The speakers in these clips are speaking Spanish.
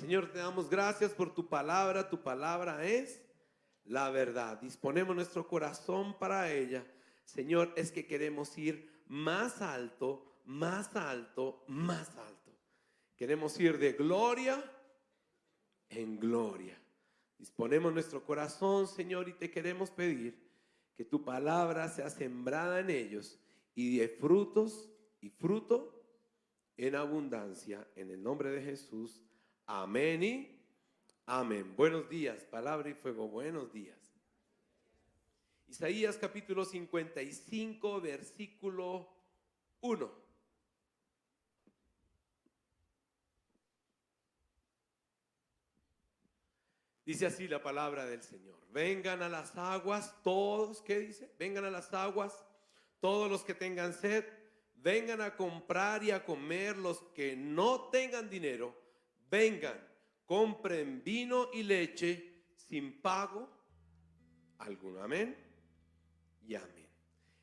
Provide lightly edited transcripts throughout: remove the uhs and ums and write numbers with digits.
Señor, te damos gracias por tu palabra es la verdad. Disponemos nuestro corazón para ella. Señor, es que queremos ir más alto, más alto, más alto. Queremos ir de gloria en gloria. Disponemos nuestro corazón, Señor, y te queremos pedir que tu palabra sea sembrada en ellos y dé frutos y fruto en abundancia. En el nombre de Jesús. Amén y amén. Buenos días, palabra y fuego, buenos días. Isaías capítulo 55, versículo 1. Dice así la palabra del Señor. Vengan a las aguas todos, ¿qué dice? Vengan a las aguas todos los que tengan sed. Vengan a comprar y a comer los que no tengan dinero. Vengan, compren vino y leche sin pago alguno. Amén y amén.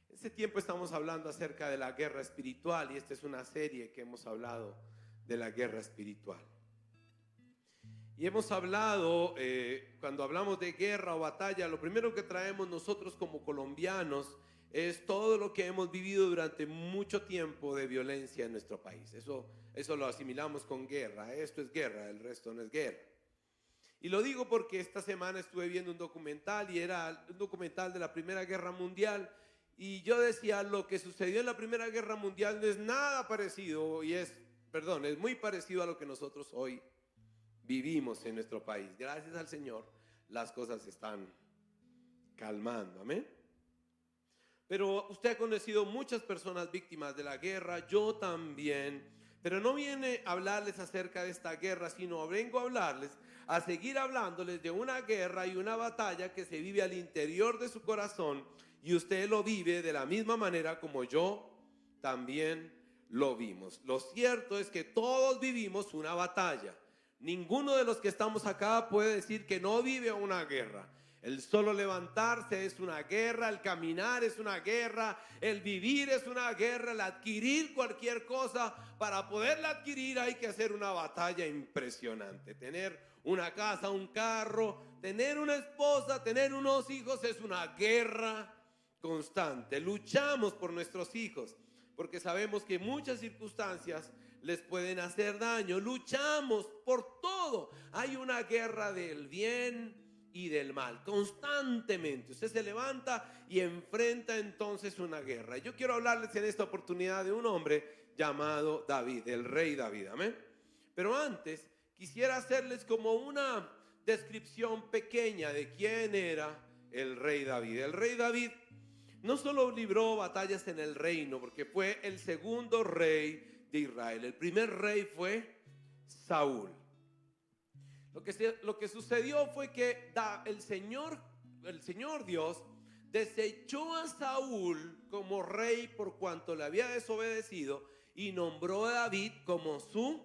En este tiempo estamos hablando acerca de la guerra espiritual y esta es una serie que hemos hablado de la guerra espiritual. Y hemos hablado, cuando hablamos de guerra o batalla, lo primero que traemos nosotros como colombianos es todo lo que hemos vivido durante mucho tiempo de violencia en nuestro país. Eso lo asimilamos con guerra. Esto es guerra, el resto no es guerra. Y lo digo porque esta semana estuve viendo un documental y era un documental de la Primera Guerra Mundial. Y yo decía, lo que sucedió en la Primera Guerra Mundial no es nada parecido es muy parecido a lo que nosotros hoy vivimos en nuestro país. Gracias al Señor, las cosas se están calmando. Amén. Pero usted ha conocido muchas personas víctimas de la guerra, yo también. Pero no viene a hablarles acerca de esta guerra, sino vengo a hablarles, a seguir hablándoles de una guerra y una batalla que se vive al interior de su corazón y usted lo vive de la misma manera como yo también lo vimos. Lo cierto es que todos vivimos una batalla. Ninguno de los que estamos acá puede decir que no vive una guerra. El solo levantarse es una guerra, el caminar es una guerra, el vivir es una guerra, el adquirir cualquier cosa, para poderla adquirir hay que hacer una batalla impresionante. Tener una casa, un carro, tener una esposa, tener unos hijos es una guerra constante. Luchamos por nuestros hijos porque sabemos que muchas circunstancias les pueden hacer daño. Luchamos por todo. Hay una guerra del bien y del mal constantemente. Usted se levanta y enfrenta entonces una guerra. Yo quiero hablarles en esta oportunidad de un hombre llamado David, el rey David. Amén. Pero antes quisiera hacerles como una descripción pequeña de quién era el rey David. El rey David no solo libró batallas en el reino, porque fue el segundo rey de Israel. El primer rey fue Saúl. Lo que sucedió fue que el Señor Dios desechó a Saúl como rey por cuanto le había desobedecido y nombró a David como su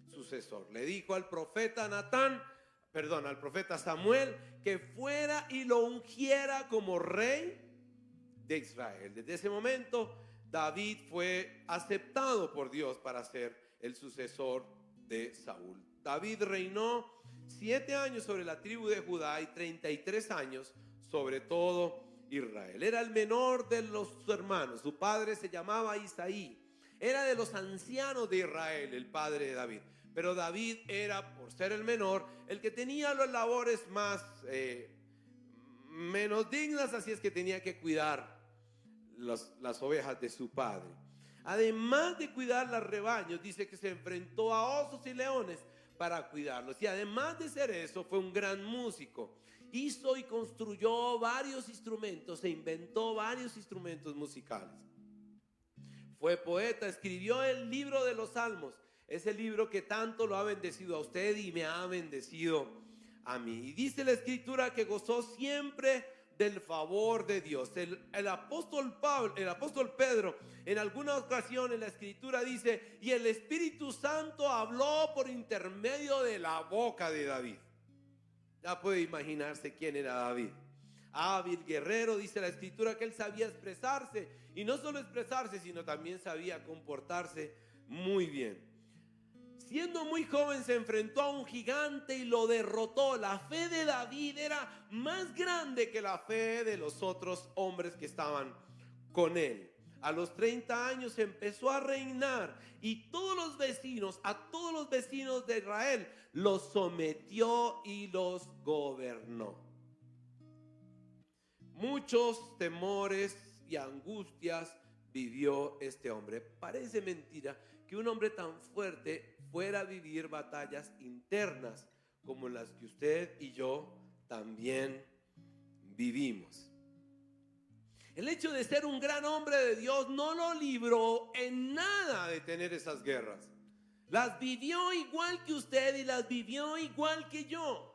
sucesor. Le dijo al profeta al profeta Samuel que fuera y lo ungiera como rey de Israel. Desde ese momento David fue aceptado por Dios para ser el sucesor de Saúl. David reinó 7 años sobre la tribu de Judá y 33 años sobre todo Israel. Era el menor de los hermanos. Su padre se llamaba Isaí. Era de los ancianos de Israel, el padre de David. Pero David era, por ser el menor, el que tenía las labores menos dignas, así es que tenía que cuidar las ovejas de su padre. Además de cuidar los rebaños, dice que se enfrentó a osos y leones para cuidarlos. Y además de ser eso, fue un gran músico. Hizo y construyó varios instrumentos, e inventó varios instrumentos musicales. Fue poeta, escribió el libro de los Salmos, ese libro que tanto lo ha bendecido a usted y me ha bendecido a mí. Y dice la escritura que gozó siempre del favor de Dios. El apóstol Pedro, en alguna ocasión en la escritura dice, y el Espíritu Santo habló por intermedio de la boca de David. Ya puede imaginarse quién era David. Hábil, guerrero, dice la escritura que él sabía expresarse, y no solo expresarse, sino también sabía comportarse muy bien. siendo muy joven se enfrentó a un gigante y lo derrotó. La fe de David era más grande que la fe de los otros hombres que estaban con él. A los 30 años empezó a reinar y a todos los vecinos de Israel los sometió y los gobernó. Muchos temores y angustias vivió este hombre. Parece mentira que un hombre tan fuerte fuera a vivir batallas internas como las que usted y yo también vivimos. El hecho de ser un gran hombre de Dios no lo libró en nada de tener esas guerras. Las vivió igual que usted y las vivió igual que yo.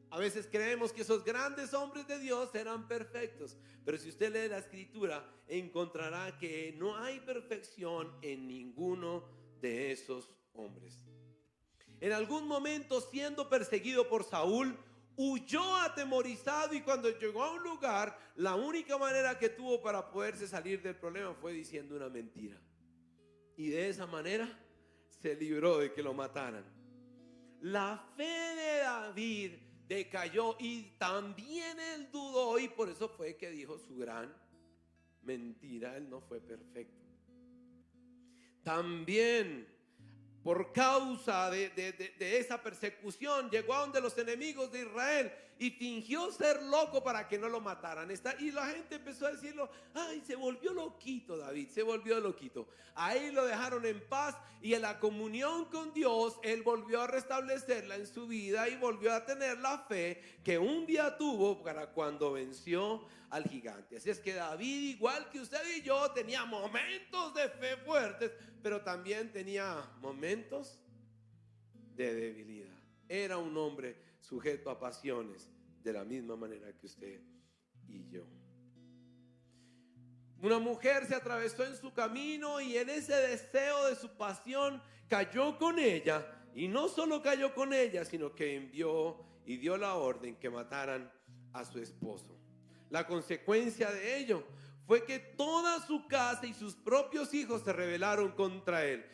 A veces creemos que esos grandes hombres de Dios eran perfectos, pero si usted lee la escritura encontrará que no hay perfección en ninguno de esos hombres. En algún momento, siendo perseguido por Saúl, huyó atemorizado, y cuando llegó a un lugar, la única manera que tuvo para poderse salir del problema fue diciendo una mentira, y de esa manera se libró de que lo mataran. La fe de David decayó y también él dudó, y por eso fue que dijo su gran mentira. Él no fue perfecto. También por causa de esa persecución llegó a donde los enemigos de Israel y fingió ser loco para que no lo mataran. Y la gente empezó a decirlo: ay, se volvió loquito David, se volvió loquito. Ahí lo dejaron en paz, y en la comunión con Dios él volvió a restablecerla en su vida y volvió a tener la fe que un día tuvo para cuando venció al gigante. Así es que David, igual que usted y yo, tenía momentos de fe fuertes, pero también tenía momentos de debilidad. Era un hombre sujeto a pasiones de la misma manera que usted y yo. Una mujer se atravesó en su camino y en ese deseo de su pasión cayó con ella, y no solo cayó con ella, sino que envió y dio la orden que mataran a su esposo. La consecuencia de ello fue que toda su casa y sus propios hijos se rebelaron contra él.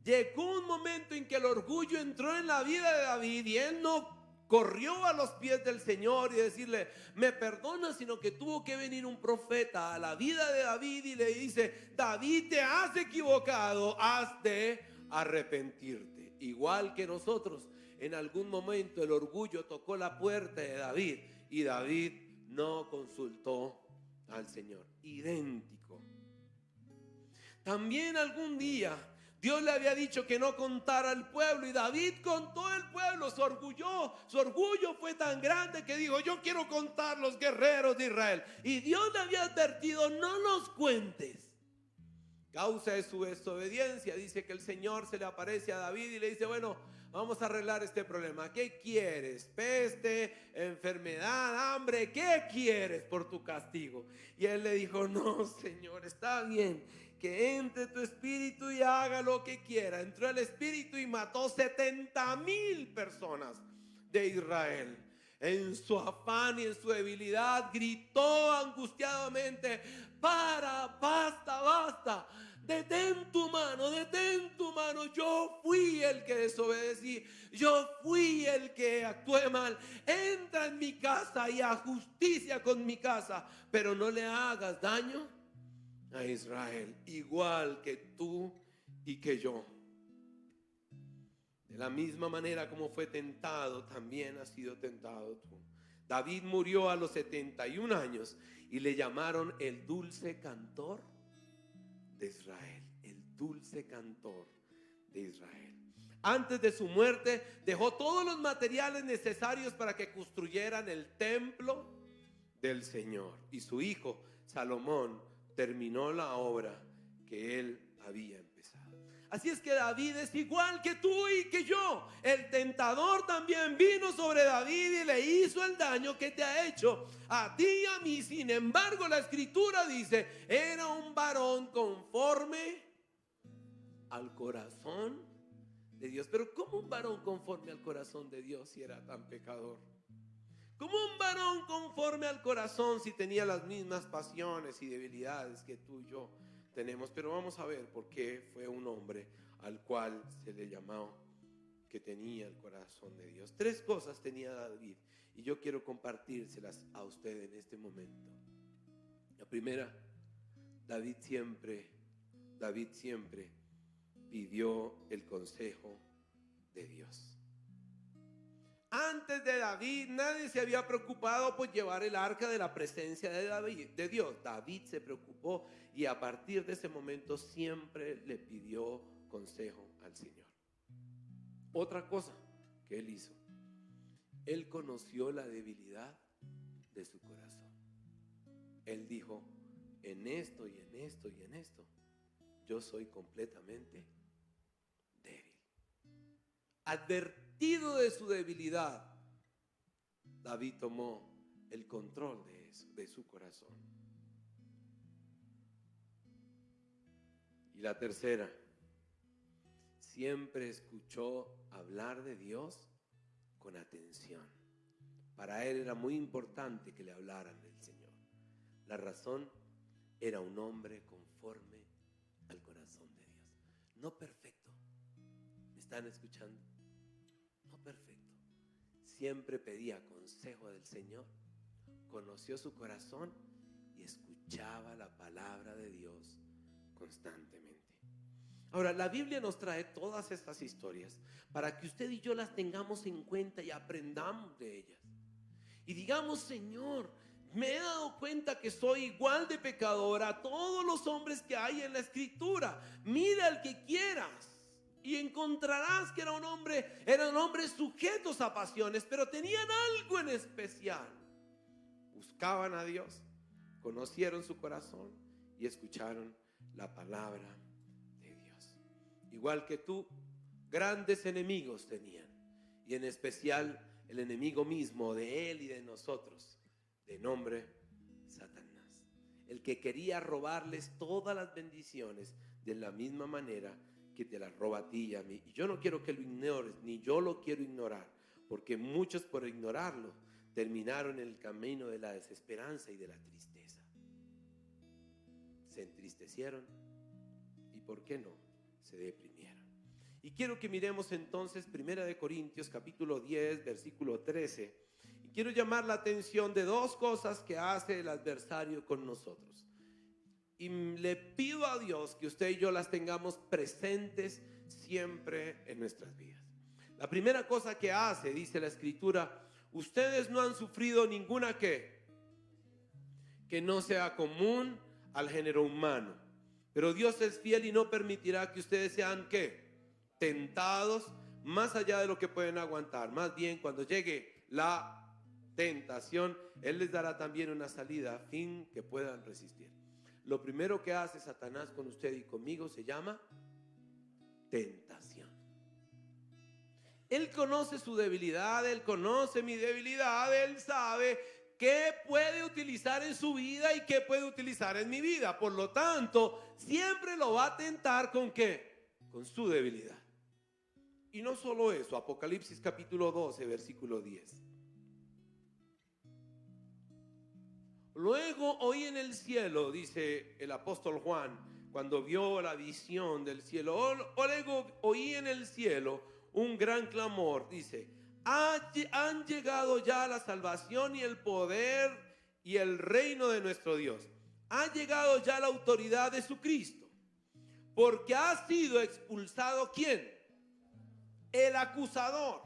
Llegó un momento en que el orgullo entró en la vida de David, y él no corrió a los pies del Señor y decirle: me perdona, sino que tuvo que venir un profeta a la vida de David y le dice: David, te has equivocado, has de arrepentirte. Igual que nosotros, en algún momento el orgullo tocó la puerta de David y David no consultó al Señor. Idéntico. También algún día Dios le había dicho que no contara al pueblo, y David contó al pueblo. Su orgullo fue tan grande que dijo: yo quiero contar los guerreros de Israel. Y Dios le había advertido: no los cuentes. Causa de su desobediencia, dice que el Señor se le aparece a David y le dice: bueno, vamos a arreglar este problema. ¿Qué quieres? ¿Peste, enfermedad, hambre? ¿Qué quieres por tu castigo? Y él le dijo: no, Señor, está bien, que entre tu espíritu y haga lo que quiera. Entró el espíritu y mató 70,000 personas de Israel. En su afán y en su debilidad gritó angustiadamente: basta, detén tu mano. Yo fui el que desobedecí, yo fui el que actué mal. Entra en mi casa y haz justicia con mi casa, pero no le hagas daño a Israel, igual que tú y que yo. De la misma manera como fue tentado, también has sido tentado tú. David murió a los 71 años y le llamaron el dulce cantor de Israel. El dulce cantor de Israel. Antes de su muerte dejó todos los materiales necesarios para que construyeran el templo del Señor, y su hijo Salomón terminó la obra que él había empezado. Así es que David es igual que tú y que yo. El tentador también vino sobre David y le hizo el daño que te ha hecho a ti y a mí. Sin embargo, la escritura dice: era un varón conforme al corazón de Dios. Pero ¿cómo un varón conforme al corazón de Dios si era tan pecador? ¿Cómo un varón conforme al corazón si tenía las mismas pasiones y debilidades que tú y yo tenemos, pero vamos a ver por qué fue un hombre al cual se le llamó que tenía el corazón de Dios. 3 cosas tenía David y yo quiero compartírselas a usted en este momento. La primera, David siempre pidió el consejo de Dios. Antes de David, nadie se había preocupado por llevar el arca de la presencia de Dios. David se preocupó y a partir de ese momento siempre le pidió consejo al Señor. Otra cosa que él hizo, él conoció la debilidad de su corazón. Él dijo, en esto y en esto y en esto, yo soy completamente débil. Advertido de su debilidad, David tomó el control de eso, de su corazón. Y la tercera, siempre escuchó hablar de Dios con atención. Para él era muy importante que le hablaran del Señor. La razón, era un hombre conforme al corazón de Dios. No perfecto. ¿Me están escuchando? No perfecto. Siempre pedía consejo del Señor, conoció su corazón y escuchaba la palabra de Dios constantemente. Ahora, la Biblia nos trae todas estas historias para que usted y yo las tengamos en cuenta y aprendamos de ellas. Y digamos, Señor, me he dado cuenta que soy igual de pecador a todos los hombres que hay en la Escritura. Mira al que quieras y encontrarás que eran hombres sujetos a pasiones, pero tenían algo en especial. Buscaban a Dios, conocieron su corazón y escucharon la palabra de Dios. Igual que tú, grandes enemigos tenían, y en especial el enemigo mismo de él y de nosotros, de nombre Satanás, el que quería robarles todas las bendiciones de la misma manera que te las roba a ti y a mí. Y yo no quiero que lo ignores, ni yo lo quiero ignorar, porque muchos por ignorarlo terminaron en el camino de la desesperanza y de la tristeza. Se entristecieron y, ¿por qué no?, se deprimieron. Y quiero que miremos entonces 1 Corintios capítulo 10 versículo 13. Y quiero llamar la atención de 2 cosas que hace el adversario con nosotros. Y le pido a Dios que usted y yo las tengamos presentes siempre en nuestras vidas. La primera cosa que hace, dice la Escritura, ustedes no han sufrido ninguna que no sea común al género humano. Pero Dios es fiel y no permitirá que ustedes sean tentados más allá de lo que pueden aguantar. Más bien, cuando llegue la tentación, Él les dará también una salida a fin que puedan resistir. Lo primero que hace Satanás con usted y conmigo se llama tentación. Él conoce su debilidad, Él conoce mi debilidad, Él sabe qué puede utilizar en su vida y qué puede utilizar en mi vida. Por lo tanto, siempre lo va a tentar ¿con qué? Con su debilidad. Y no solo eso, Apocalipsis capítulo 12, versículo 10. Luego oí en el cielo, dice el apóstol Juan, cuando vio la visión del cielo, luego oí en el cielo un gran clamor, dice: han llegado ya la salvación y el poder y el reino de nuestro Dios. Ha llegado ya la autoridad de su Cristo, porque ha sido expulsado ¿quién? El acusador.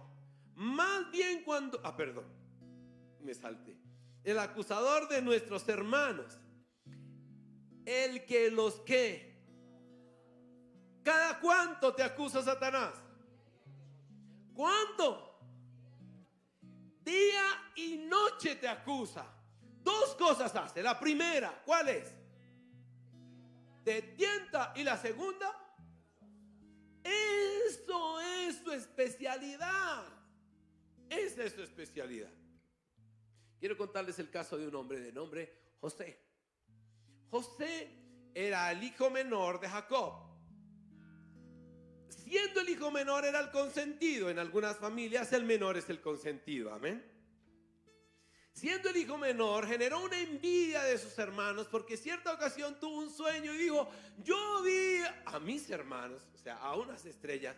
Más bien cuando, me salté. El acusador de nuestros hermanos, el que los ¿cada cuánto te acusa Satanás? ¿Cuánto? Día y noche te acusa. 2 cosas hace. La primera, ¿cuál es? Te tienta. Y la segunda, eso es su especialidad. Esa es su especialidad. Quiero contarles el caso de un hombre de nombre José. José era el hijo menor de Jacob. Siendo el hijo menor, era el consentido. En algunas familias el menor es el consentido, amén. siendo el hijo menor, generó una envidia de sus hermanos porque cierta ocasión tuvo un sueño y dijo: yo vi a mis hermanos, o sea, a unas estrellas,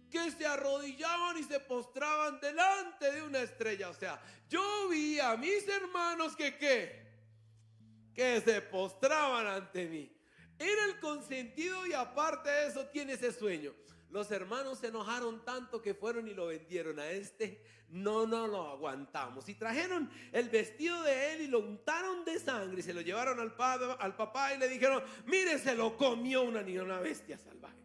que se arrodillaban y se postraban delante de una estrella. O sea, yo vi a mis hermanos que se postraban ante mí. Era el consentido y aparte de eso tiene ese sueño. Los hermanos se enojaron tanto que fueron y lo vendieron. A este no lo aguantamos. Y trajeron el vestido de él y lo untaron de sangre y se lo llevaron al papá y le dijeron: mire, se lo comió una bestia salvaje.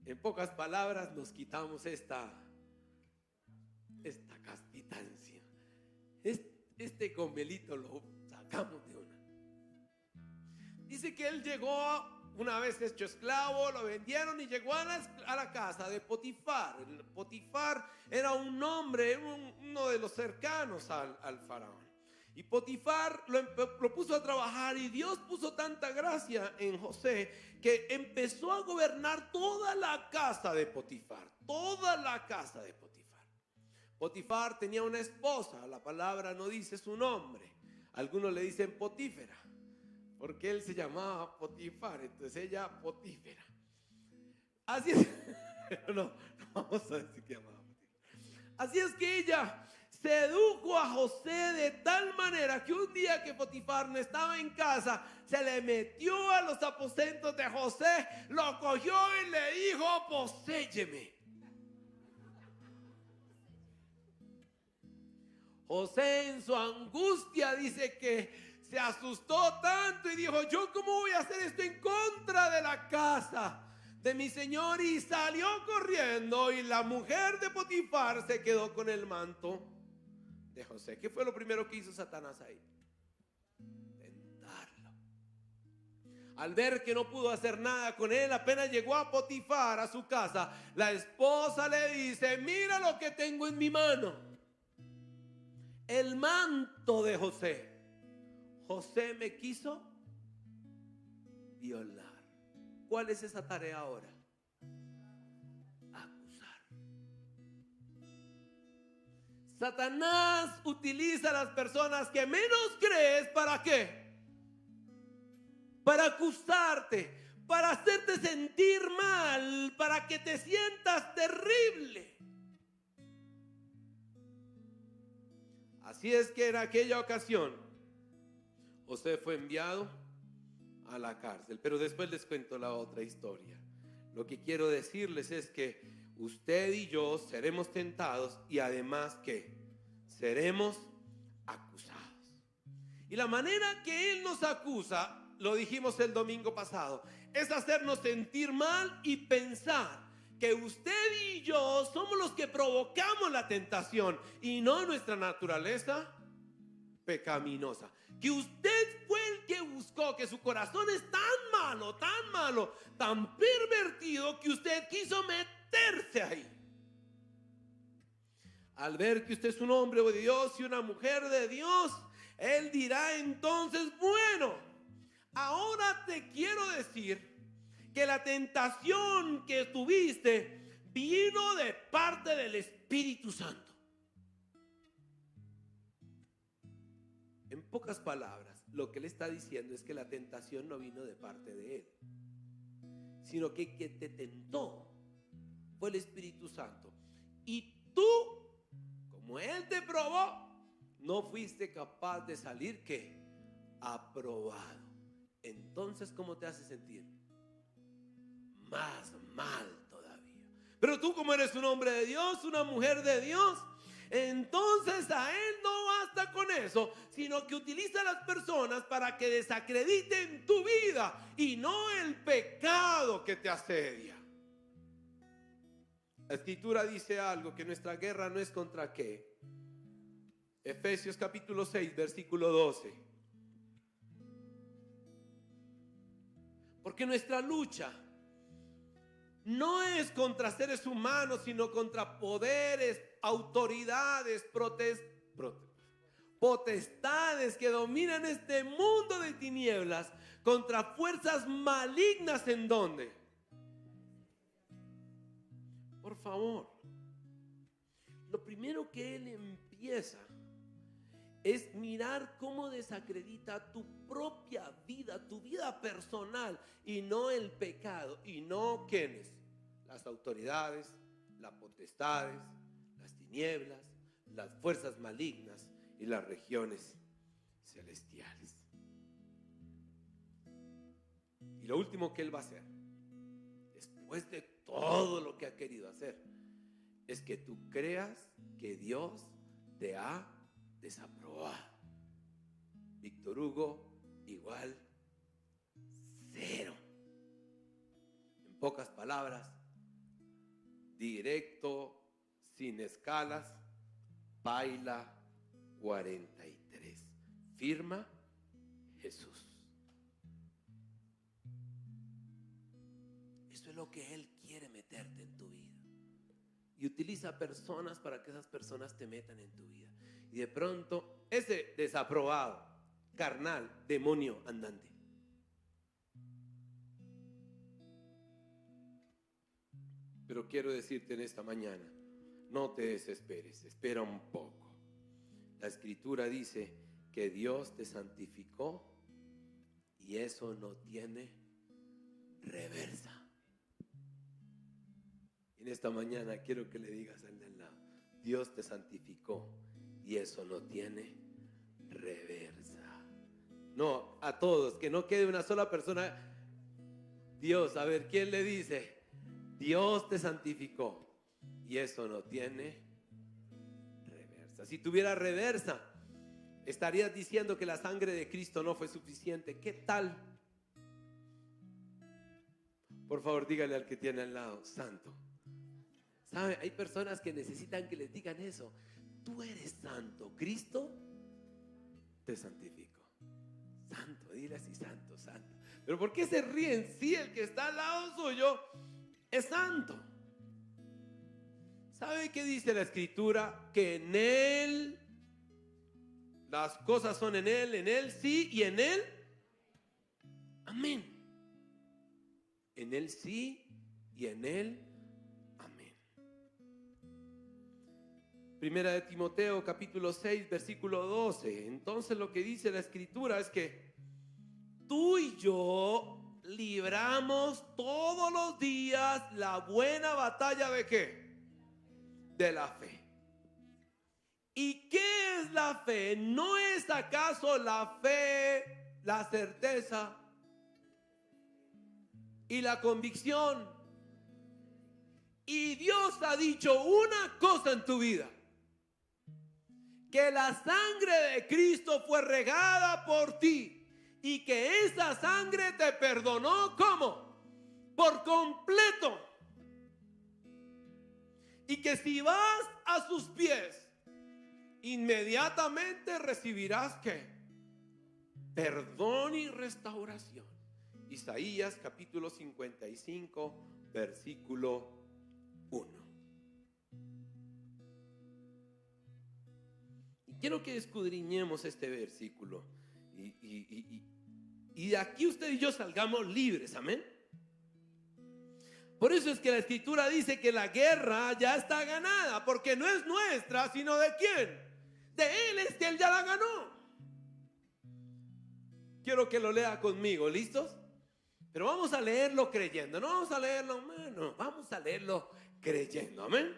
En pocas palabras, nos quitamos esta castitancia. Este gomelito lo sacamos de una. Dice que él llegó una vez hecho esclavo, lo vendieron y llegó a la casa de Potifar. Potifar era un hombre, uno de los cercanos al faraón. Y Potifar lo puso a trabajar, y Dios puso tanta gracia en José que empezó a gobernar toda la casa de Potifar. Toda la casa de Potifar. Potifar tenía una esposa, la palabra no dice su nombre. Algunos le dicen Potífera, porque él se llamaba Potifar, entonces ella Potífera. Así es, no vamos a decir que llamaba Potifar. Así es que ella sedujo a José de tal manera que un día que Potifar no estaba en casa, se le metió a los aposentos de José, lo cogió y le dijo: poséyeme. José, en su angustia, dice que se asustó tanto y dijo: yo cómo voy a hacer esto en contra de la casa de mi señor, y salió corriendo, y la mujer de Potifar se quedó con el manto de José. ¿Qué fue lo primero que hizo Satanás ahí? Tentarlo. Al ver que no pudo hacer nada con él, apenas llegó a Potifar, a su casa, la esposa le dice: mira lo que tengo en mi mano, el manto de José. José me quiso violar. ¿Cuál es esa tarea ahora? Acusar. Satanás utiliza a las personas que menos crees. ¿Para qué? Para acusarte, para hacerte sentir mal, para que te sientas terrible. Así es que en aquella ocasión José fue enviado a la cárcel. Pero después les cuento la otra historia. Lo que quiero decirles es que usted y yo seremos tentados, y además que seremos acusados. Y la manera que Él nos acusa, lo dijimos el domingo pasado, es hacernos sentir mal y pensar que usted y yo somos los que provocamos la tentación y no nuestra naturaleza pecaminosa. Que usted fue el que buscó, que su corazón es tan malo, tan pervertido, que usted quiso meterse ahí. Al ver que usted es un hombre de Dios y una mujer de Dios, Él dirá entonces: bueno, ahora te quiero decir que la tentación que tuviste vino de parte del Espíritu Santo. En pocas palabras, lo que le está diciendo es que la tentación no vino de parte de Él, sino que te tentó fue el Espíritu Santo. Y tú, como Él te probó, no fuiste capaz de salir, ¿qué? Aprobado. Entonces, ¿cómo te hace sentir? Más mal todavía. Pero tú, como eres un hombre de Dios, una mujer de Dios, entonces a Él no basta con eso, sino que utiliza a las personas para que desacrediten tu vida y no el pecado que te asedia. La Escritura dice algo, que nuestra guerra no es contra ¿qué? Efesios capítulo 6, versículo 12. Porque nuestra lucha no es contra seres humanos, sino contra poderes, autoridades, potestades que dominan este mundo de tinieblas, contra fuerzas malignas. ¿En dónde? Por favor, lo primero que Él empieza es mirar cómo desacredita tu propia vida, tu vida personal, y no el pecado, y no ¿quiénes? Las autoridades, las potestades, las tinieblas, las fuerzas malignas y las regiones celestiales. Y lo último que Él va a hacer, después de todo lo que ha querido hacer, es que tú creas que Dios te ha desaprobado. Víctor Hugo igual 0. En pocas palabras, directo, sin escalas, paila 43. Firma Jesús. Eso es lo que Él quiere meterte en tu vida. Y utiliza personas para que esas personas te metan en tu vida. Y de pronto, ese desaprobado, carnal, demonio andante, pero quiero decirte en esta mañana, no te desesperes, espera un poco. La Escritura dice que Dios te santificó y eso no tiene reversa. En esta mañana quiero que le digas al de al lado, Dios te santificó y eso no tiene reversa. No, a todos, que no quede una sola persona. Dios, a ver, ¿quién le dice? Dios te santificó y eso no tiene reversa. Si tuviera reversa, estarías diciendo que la sangre de Cristo no fue suficiente. ¿Qué tal? Por favor, dígale al que tiene al lado, santo. ¿Sabe? Hay personas que necesitan que les digan eso. Tú eres santo, Cristo te santificó. Santo, dile así, santo, santo. Pero ¿por qué se ríen? Si el que está al lado suyo es santo. ¿Sabe qué dice la Escritura? Que en Él las cosas son en Él sí y en Él amén. En Él sí y en Él amén. Primera de Timoteo capítulo 6 versículo 12. Entonces lo que dice la Escritura es que tú y yo libramos todos los días la buena batalla ¿de qué? De la fe. ¿Y qué es la fe? ¿No es acaso la fe, la certeza y la convicción? Y Dios ha dicho una cosa en tu vida: que la sangre de Cristo fue regada por ti y que esa sangre te perdonó ¿cómo? Por completo. Y que si vas a sus pies, inmediatamente recibirás ¿qué? Perdón y restauración. Isaías capítulo 55 versículo 1. Y quiero que escudriñemos este versículo y de aquí usted y yo salgamos libres, amén. Por eso es que la Escritura dice que la guerra ya está ganada, porque no es nuestra, sino ¿de quién? De Él, es que Él ya la ganó. Quiero que lo lea conmigo, ¿listos? Pero vamos a leerlo creyendo, no vamos a leerlo, no, vamos a leerlo creyendo, amén.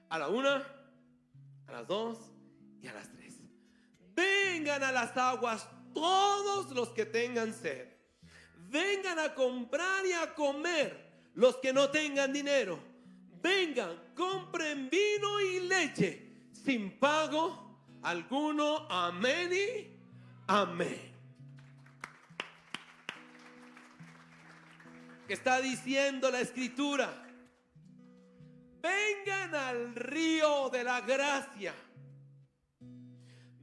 A la 1, a las 2 y a las 3. Vengan a las aguas todos los que tengan sed. Vengan a comprar y a comer los que no tengan dinero. Vengan, compren vino y leche sin pago alguno. Amén y amén. ¿Qué está diciendo la Escritura? Vengan al río de la gracia.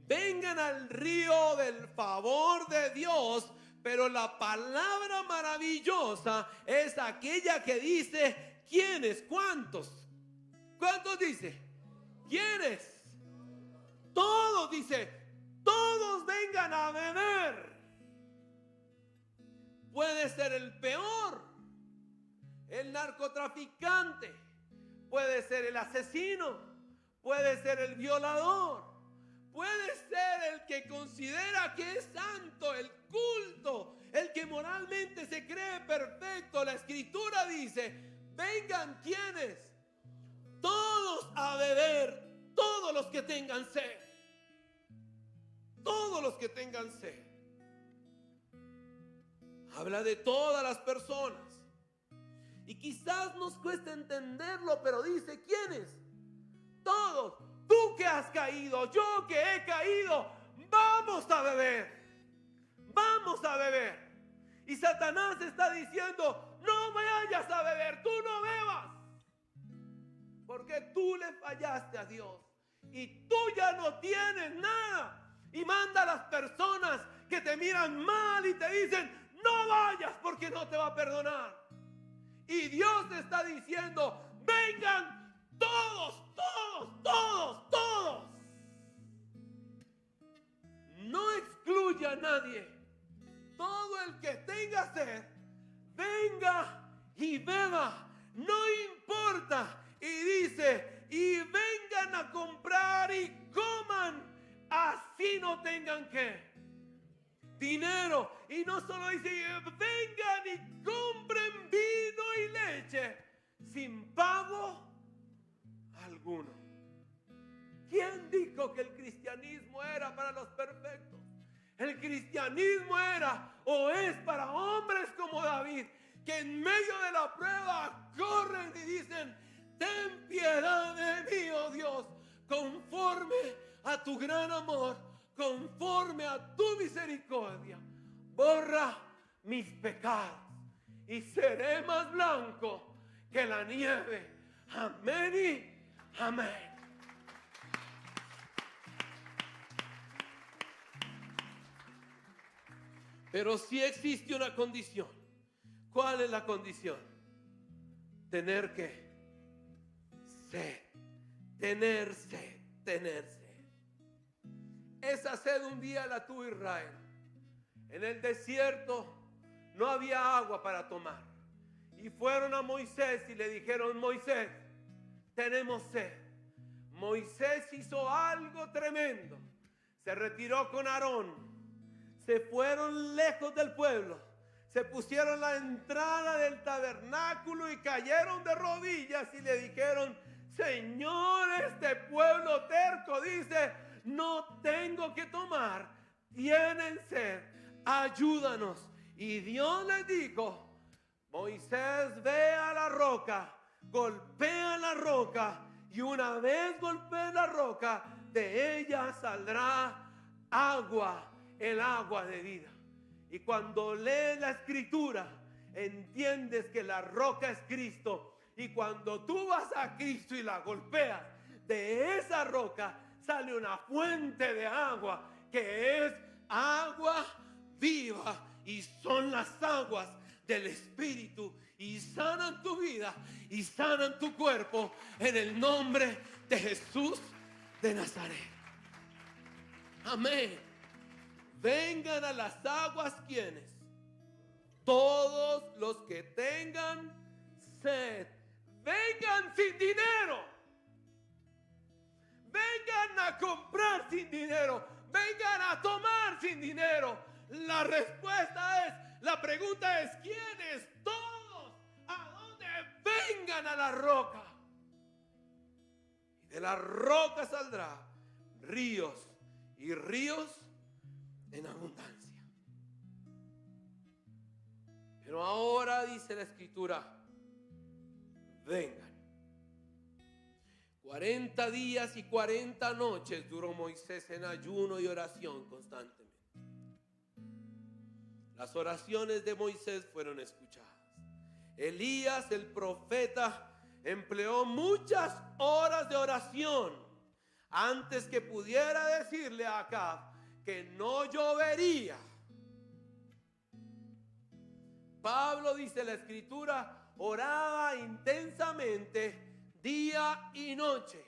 Vengan al río del favor de Dios. Pero la palabra maravillosa es aquella que dice ¿quiénes? ¿Cuántos? ¿Cuántos dice? ¿Quiénes? Todos, dice, todos vengan a beber. Puede ser el peor, el narcotraficante, puede ser el asesino, puede ser el violador, puede ser el que considera que es santo, el culto, el que moralmente se cree perfecto. La Escritura dice: vengan, ¿quiénes? Todos a beber, todos los que tengan sed. Todos los que tengan sed. Habla de todas las personas. Y quizás nos cueste entenderlo, pero dice: ¿quiénes? Todos. Tú que has caído, yo que he caído, vamos a beber. Vamos a beber. Y Satanás está diciendo: no vayas a beber, tú no bebas. Porque tú le fallaste a Dios. Y tú ya no tienes nada. Y manda a las personas que te miran mal y te dicen: no vayas porque no te va a perdonar. Y Dios te está diciendo: vengan todos, todos, todos, todos. No excluya a nadie. Todo el que tenga sed, venga y beba. No importa. Y dice: y vengan a comprar y coman, así no tengan que dinero. Y no solo dice: vengan y compren vino y leche sin pago alguno. ¿Quién dijo que el cristianismo era para los perfectos? El cristianismo era o es para hombres como David, que en medio de la prueba corren y dicen: ten piedad de mí, oh Dios, conforme a tu gran amor, conforme a tu misericordia, borra mis pecados y seré más blanco que la nieve. Amén y amén. Pero sí existe una condición. ¿Cuál es la condición? Tener que sed, tener sed, tener sed. Esa sed un día la tuvo Israel. En el desierto no había agua para tomar. Y fueron a Moisés y le dijeron: Moisés, tenemos sed. Moisés hizo algo tremendo. Se retiró con Aarón. Se fueron lejos del pueblo. Se pusieron a la entrada del tabernáculo y cayeron de rodillas y le dijeron: Señor, este pueblo terco dice: no tengo que tomar, tienen sed, ayúdanos. Y Dios les dijo: Moisés, ve a la roca, golpea la roca, y una vez golpee la roca, de ella saldrá agua, el agua de vida. Y cuando lees la Escritura, entiendes que la roca es Cristo. Y cuando tú vas a Cristo y la golpeas, de esa roca sale una fuente de agua, que es agua viva. Y son las aguas del Espíritu, y sanan tu vida y sanan tu cuerpo en el nombre de Jesús de Nazaret. Amén. Vengan a las aguas, ¿quiénes? Todos los que tengan sed. Vengan sin dinero. Vengan a comprar sin dinero. Vengan a tomar sin dinero. La respuesta es, la pregunta es: ¿quiénes? Todos. ¿A dónde? Vengan a la roca. Y de la roca saldrá ríos y ríos en abundancia. Pero ahora dice la Escritura: vengan. 40 días y 40 noches duró Moisés en ayuno y oración constantemente. Las oraciones de Moisés fueron escuchadas. Elías, el profeta, empleó muchas horas de oración antes que pudiera decirle a Acab que no llovería. Pablo, dice la Escritura, oraba intensamente día y noche.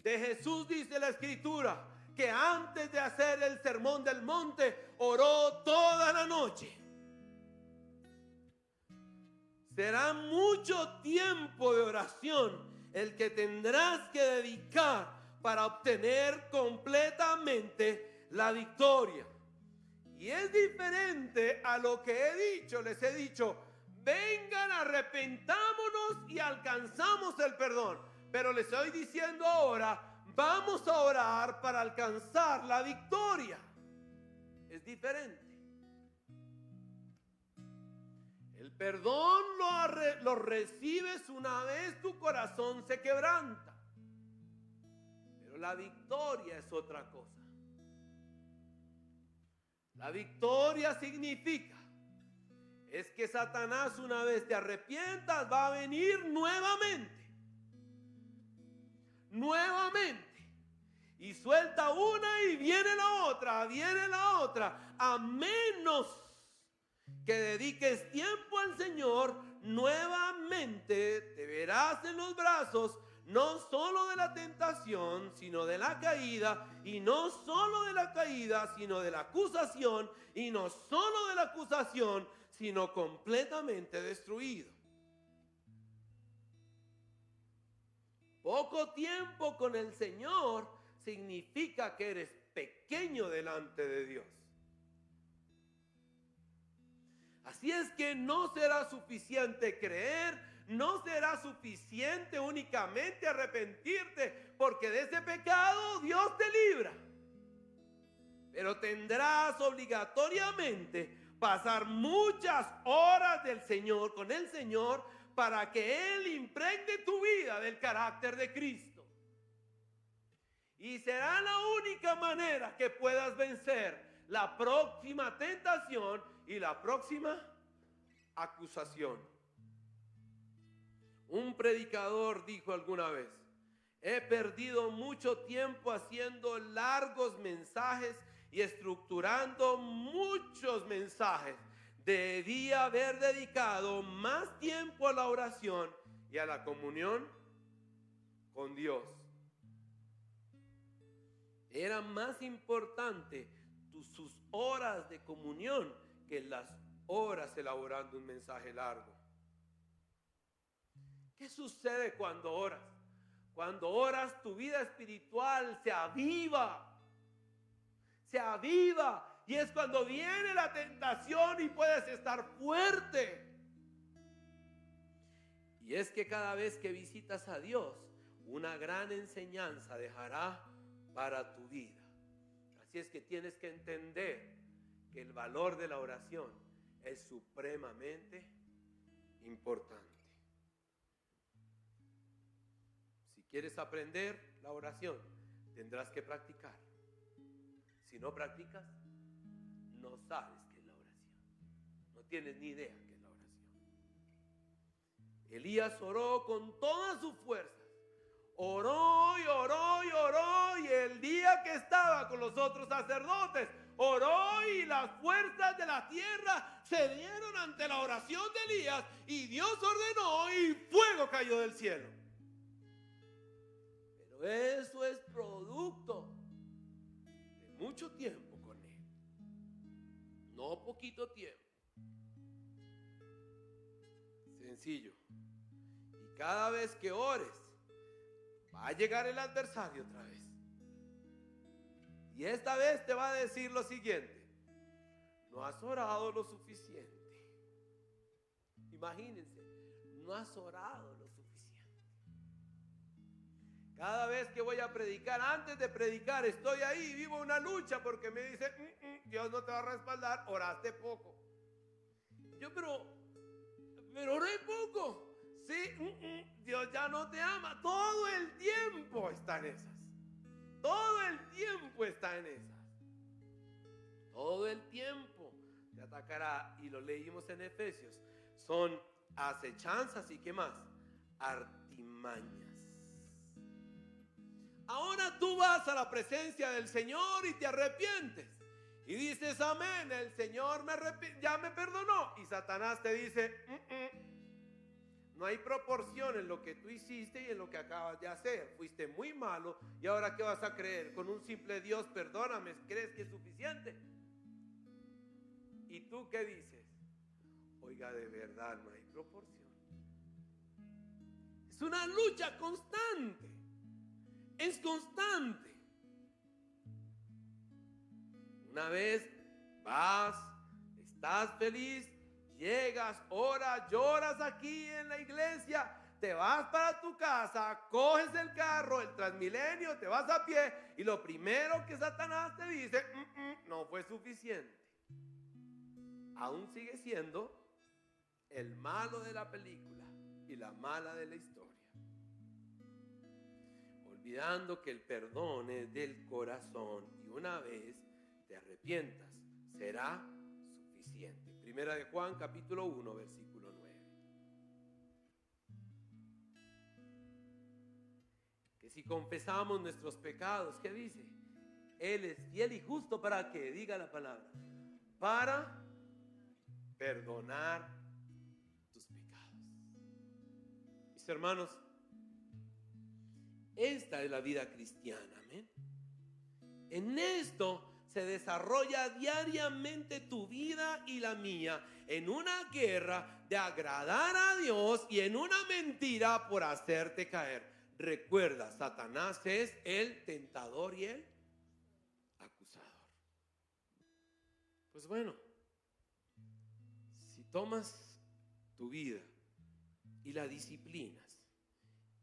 De Jesús dice la Escritura que antes de hacer el sermón del monte oró toda la noche. Será mucho tiempo de oración el que tendrás que dedicar para obtener completamente la victoria. Y es diferente a lo que he dicho. Les he dicho, vengan, arrepentámonos y alcanzamos el perdón. Pero les estoy diciendo ahora, vamos a orar para alcanzar la victoria. Es diferente. El perdón lo recibes una vez tu corazón se quebranta. Pero la victoria es otra cosa. La victoria significa es que Satanás, una vez te arrepientas, va a venir nuevamente. Y suelta una y viene la otra, a menos que dediques tiempo al Señor, nuevamente te verás en los brazos, no solo de la tentación, sino de la caída, y no solo de la caída, sino de la acusación, y no solo de la acusación, sino completamente destruido. Poco tiempo con el Señor significa que eres pequeño delante de Dios. Así es que no será suficiente creer, no será suficiente únicamente arrepentirte, porque de ese pecado Dios te libra. Pero tendrás obligatoriamente pasar muchas horas con el Señor, para que Él impregne tu vida del carácter de Cristo. Y será la única manera que puedas vencer la próxima tentación y la próxima acusación. Un predicador dijo alguna vez: he perdido mucho tiempo haciendo largos mensajes y estructurando muchos mensajes. Debía haber dedicado más tiempo a la oración y a la comunión con Dios. Era más importante sus horas de comunión que las horas elaborando un mensaje largo. ¿Qué sucede cuando oras? Cuando oras, tu vida espiritual se aviva. Y es cuando viene la tentación y puedes estar fuerte. Y es que cada vez que visitas a Dios, una gran enseñanza dejará para tu vida. Así es que tienes que entender que el valor de la oración es supremamente importante. Si quieres aprender la oración, tendrás que practicar. Si no practicas, no sabes qué es la oración. No tienes ni idea qué es la oración. Elías oró con todas sus fuerzas. Oró y oró y oró, y el día que estaba con los otros sacerdotes, oró y las fuerzas de la tierra se dieron ante la oración de Elías, y Dios ordenó y fuego cayó del cielo. Pero eso es producto de mucho tiempo con Él, no poquito tiempo. Sencillo. Y cada vez que ores, va a llegar el adversario otra vez. Y esta vez te va a decir lo siguiente: no has orado lo suficiente. Imagínense, no has orado lo suficiente. Cada vez que voy a predicar, antes de predicar, estoy ahí, vivo una lucha, porque me dicen, Dios no te va a respaldar, oraste poco. Yo, pero oré poco. Sí, Dios ya no te ama. Todo el tiempo está en esas. Todo el tiempo está en esas. Todo el tiempo te atacará. Y lo leímos en Efesios. Son acechanzas y ¿qué más? Artimañas. Ahora tú vas a la presencia del Señor y te arrepientes. Y dices, amén, el Señor ya me perdonó. Y Satanás te dice, no hay proporción en lo que tú hiciste y en lo que acabas de hacer. Fuiste muy malo, y ahora ¿qué vas a creer? Con un simple Dios, perdóname, ¿crees que es suficiente? ¿Y tú qué dices? Oiga, de verdad no hay proporción. Es una lucha constante. Es constante. Una vez vas, estás feliz, llegas, oras, lloras aquí en la iglesia, te vas para tu casa, coges el carro, el Transmilenio, te vas a pie y lo primero que Satanás te dice, no fue suficiente. Aún sigue siendo el malo de la película y la mala de la historia. Olvidando que el perdón es del corazón y una vez te arrepientas, será suficiente. Primera de Juan, capítulo 1, versículo 9. Que si confesamos nuestros pecados, ¿qué dice? Él es fiel y justo para que diga la palabra, para perdonar tus pecados. Mis hermanos, esta es la vida cristiana, amén. En esto se desarrolla diariamente tu vida y la mía, en una guerra de agradar a Dios y en una mentira por hacerte caer. Recuerda, Satanás es el tentador y el acusador. Pues bueno, si tomas tu vida y la disciplinas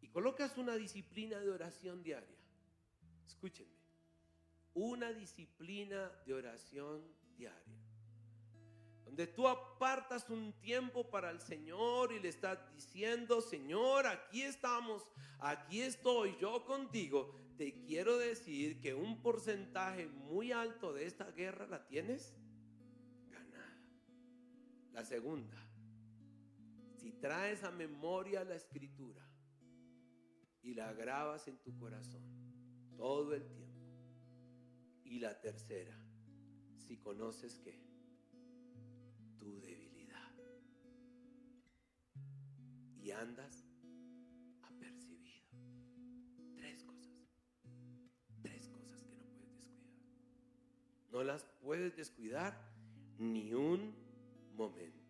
y colocas una disciplina de oración diaria, escúchenme, una disciplina de oración diaria, donde tú apartas un tiempo para el Señor y le estás diciendo, Señor, aquí estamos, aquí estoy yo contigo. Te quiero decir que un porcentaje muy alto de esta guerra la tienes ganada. La segunda, si traes a memoria la Escritura y la grabas en tu corazón todo el tiempo. Y la tercera, si conoces que tu debilidad y andas apercibido. Tres cosas que no puedes descuidar. No las puedes descuidar ni un momento.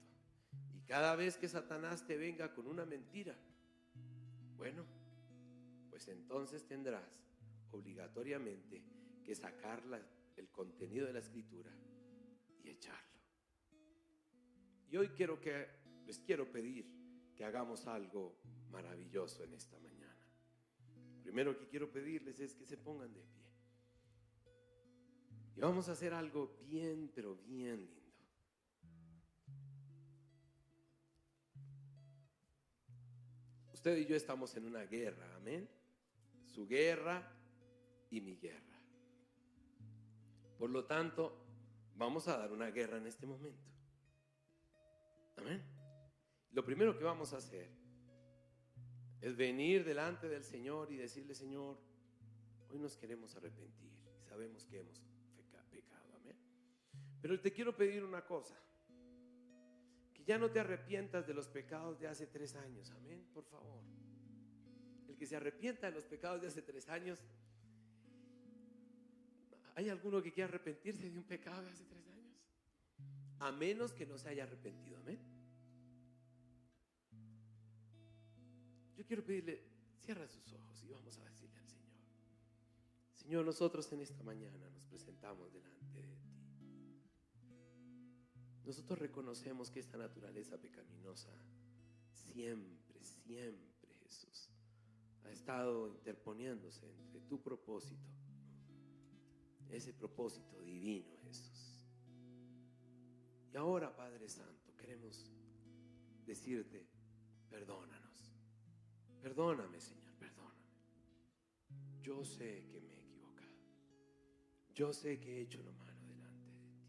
Y cada vez que Satanás te venga con una mentira, bueno, pues entonces tendrás obligatoriamente que sacar el contenido de la Escritura y echarlo. Y hoy les quiero pedir que hagamos algo maravilloso en esta mañana. Primero que quiero pedirles es que se pongan de pie. Y vamos a hacer algo bien, pero bien lindo. Usted y yo estamos en una guerra, amén. Su guerra y mi guerra. Por lo tanto, vamos a dar una guerra en este momento. Amén. Lo primero que vamos a hacer es venir delante del Señor y decirle, Señor, hoy nos queremos arrepentir y sabemos que hemos pecado, amén. Pero te quiero pedir una cosa, que ya no te arrepientas de los pecados de hace 3 años, amén, por favor. El que se arrepienta de los pecados de hace 3 años, ¿hay alguno que quiera arrepentirse de un pecado de hace 3 años? A menos que no se haya arrepentido, amén. Yo quiero pedirle, cierra sus ojos y vamos a decirle al Señor, Señor, nosotros en esta mañana nos presentamos delante de ti. Nosotros reconocemos que esta naturaleza pecaminosa siempre, Jesús, ha estado interponiéndose entre tu propósito, ese propósito divino, Jesús. Y ahora, Padre Santo, queremos decirte, perdónanos. Perdóname, Señor, perdóname. Yo sé que me he equivocado. Yo sé que he hecho lo malo delante de ti.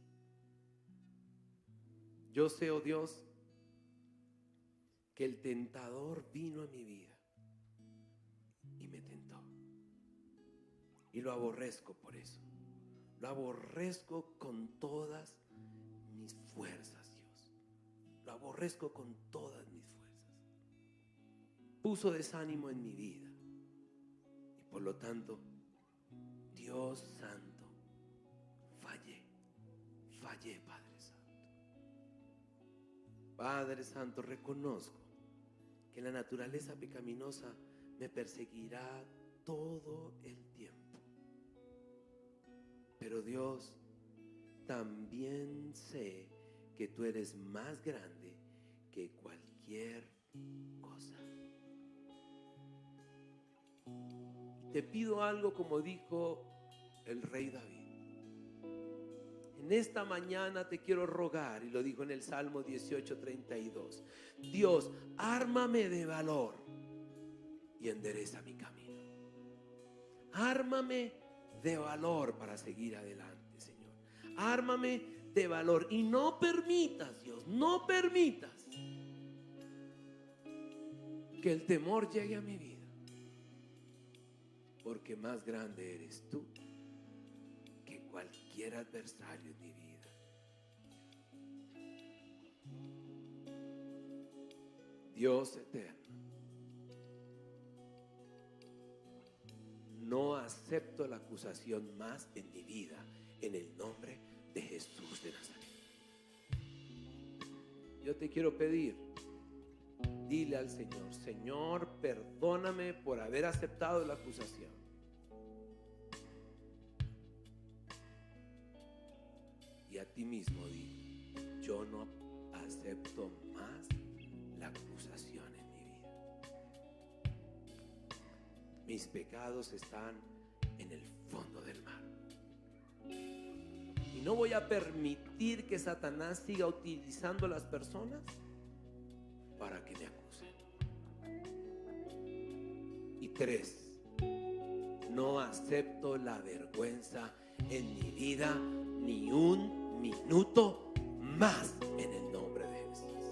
Yo sé, oh Dios, que el tentador vino a mi vida y me tentó. Y lo aborrezco por eso. Lo aborrezco con todas mis fuerzas, Dios. Lo aborrezco con todas mis fuerzas. Puso desánimo en mi vida. Y por lo tanto, Dios Santo, fallé, Padre Santo. Padre Santo, reconozco que la naturaleza pecaminosa me perseguirá todo el tiempo. Pero Dios, también sé que tú eres más grande que cualquier cosa. Te pido algo como dijo el rey David. En esta mañana te quiero rogar, y lo dijo en el Salmo 18:32. Dios, ármame de valor y endereza mi camino. Ármame de valor para seguir adelante, Señor. Ármame de valor y no permitas, Dios, no permitas que el temor llegue a mi vida, porque más grande eres tú que cualquier adversario en mi vida. Dios eterno, no acepto la acusación más en mi vida, en el nombre de Jesús de Nazaret. Yo te quiero pedir, dile al Señor: Señor, perdóname por haber aceptado la acusación. Y a ti mismo di: yo no acepto más la acusación en mi vida. Mis pecados están en el fondo del mar. Y no voy a permitir que Satanás siga utilizando a las personas para que me acusen. Y 3, no acepto la vergüenza en mi vida ni un minuto más, en el nombre de Jesús.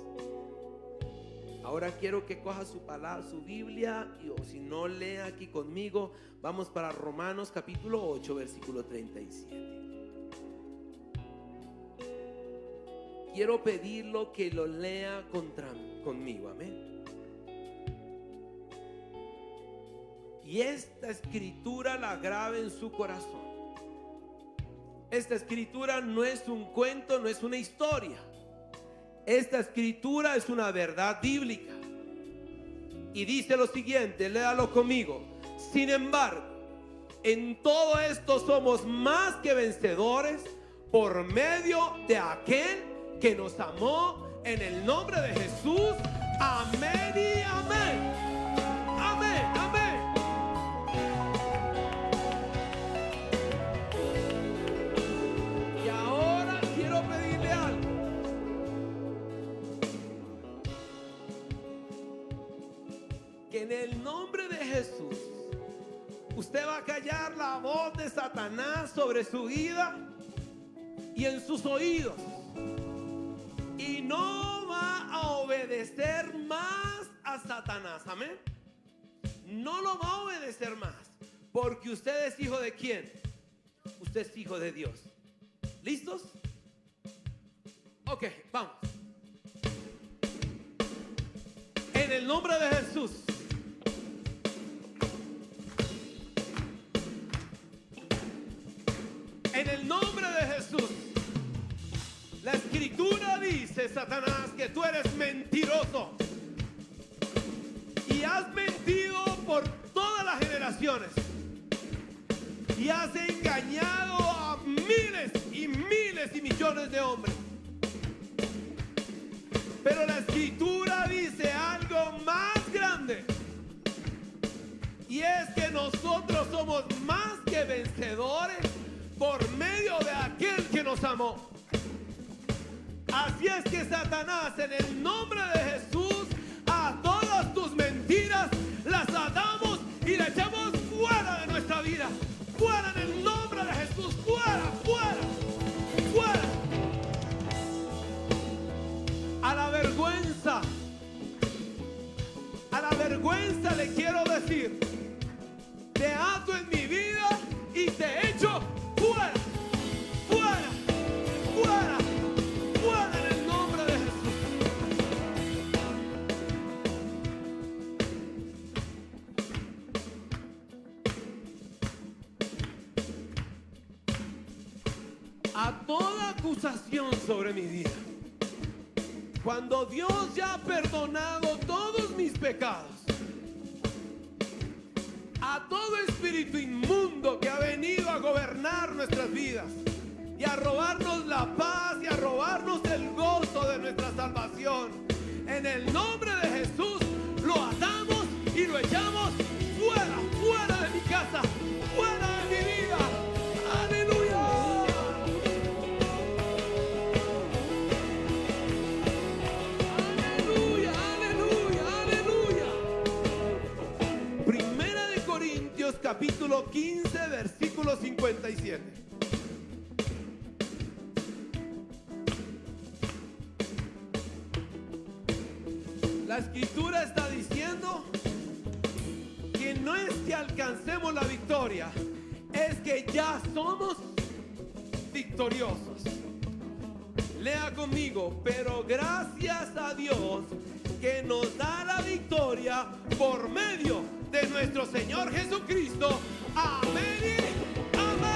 Ahora quiero que coja su palabra, su Biblia, o si no, lea aquí conmigo. Vamos para Romanos capítulo 8, versículo 37. Quiero pedirlo que lo lea conmigo, amén. Y esta escritura la grabe en su corazón. Esta escritura no es un cuento, no es una historia. Esta escritura es una verdad bíblica. Y dice lo siguiente, léalo conmigo. Sin embargo, en todo esto somos más que vencedores por medio de aquel que nos amó, en el nombre de Jesús. Amén y amén. Amén, amén. Y ahora quiero pedirle algo. Que en el nombre de Jesús usted va a callar la voz de Satanás sobre su vida y en sus oídos. Y no va a obedecer más a Satanás, amén. No lo va a obedecer más, porque usted es hijo de ¿quién? Usted es hijo de Dios. ¿Listos? Ok, vamos. En el nombre de Jesús. En el nombre de Jesús. La escritura dice, Satanás, que tú eres mentiroso y has mentido por todas las generaciones y has engañado a miles y miles y millones de hombres. Pero la escritura dice algo más grande, y es que nosotros somos más que vencedores por medio de aquel que nos amó. Así es que Satanás, en el nombre de Jesús, a todas tus mentiras las atamos y las echamos fuera de nuestra vida. Fuera en el nombre de Jesús. Fuera, fuera, fuera. A la vergüenza le quiero decir: te ato en mi vida y te echo fuera, fuera, fuera. Fuera en el nombre de Jesús. A toda acusación sobre mi vida, cuando Dios ya ha perdonado todos mis pecados, a todo espíritu inmundo que ha venido a gobernar nuestras vidas y a robarnos la paz y a robarnos el gozo de nuestra salvación. En el nombre de Jesús lo atamos y lo echamos fuera, fuera de mi casa, fuera de mi vida. ¡Aleluya! ¡Aleluya, aleluya, aleluya! Primera de Corintios capítulo 15, versículo 57. La escritura está diciendo que no es que alcancemos la victoria, es que ya somos victoriosos. Lea conmigo, pero gracias a Dios que nos da la victoria por medio de nuestro Señor Jesucristo. Amén y amén.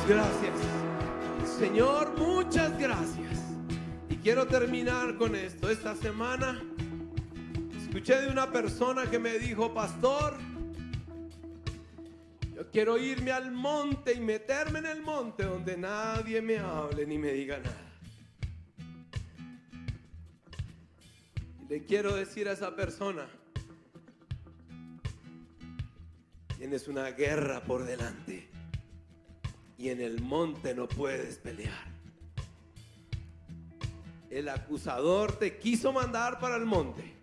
Gracias, Señor, muchas gracias. Y quiero terminar con esto. Esta semana escuché de una persona que me dijo: pastor, yo quiero irme al monte y meterme en el monte donde nadie me hable ni me diga nada. Y le quiero decir a esa persona: tienes una guerra por delante. Y en el monte no puedes pelear. El acusador te quiso mandar para el monte,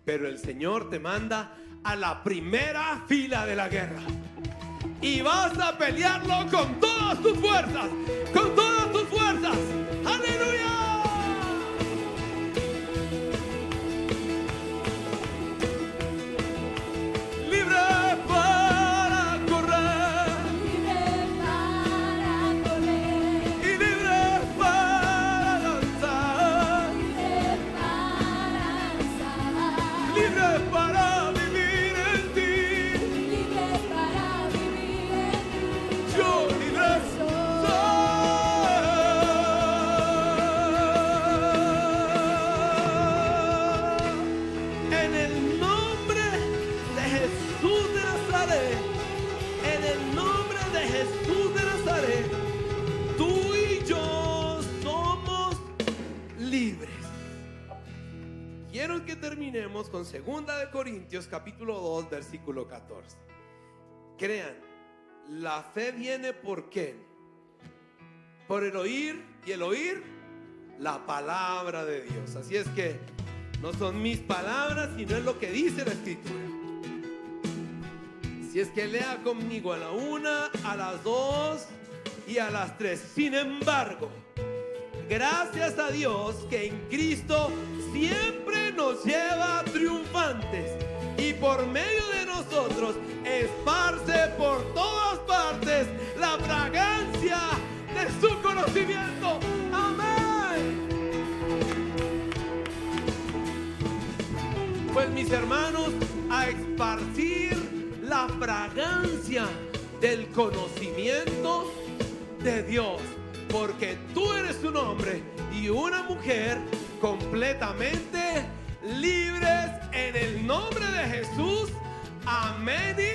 pero el Señor te manda a la primera fila de la guerra. Y vas a pelearlo con todas tus fuerzas, con todas tus fuerzas. ¡Aleluya! Quiero que terminemos con 2 de Corintios capítulo 2 versículo 14. Crean, la fe viene ¿por qué? Por el oír, y el oír la palabra de Dios. Así es que no son mis palabras, sino es lo que dice la escritura. Si es que lea conmigo a la 1, a las 2 y a las 3. Sin embargo, gracias a Dios que en Cristo siempre nos lleva triunfantes y por medio de nosotros esparce por todas partes la fragancia de su conocimiento. Amén. Pues mis hermanos, a esparcir la fragancia del conocimiento de Dios, porque tú eres un hombre y una mujer completamente libres en el nombre de Jesús. Amén.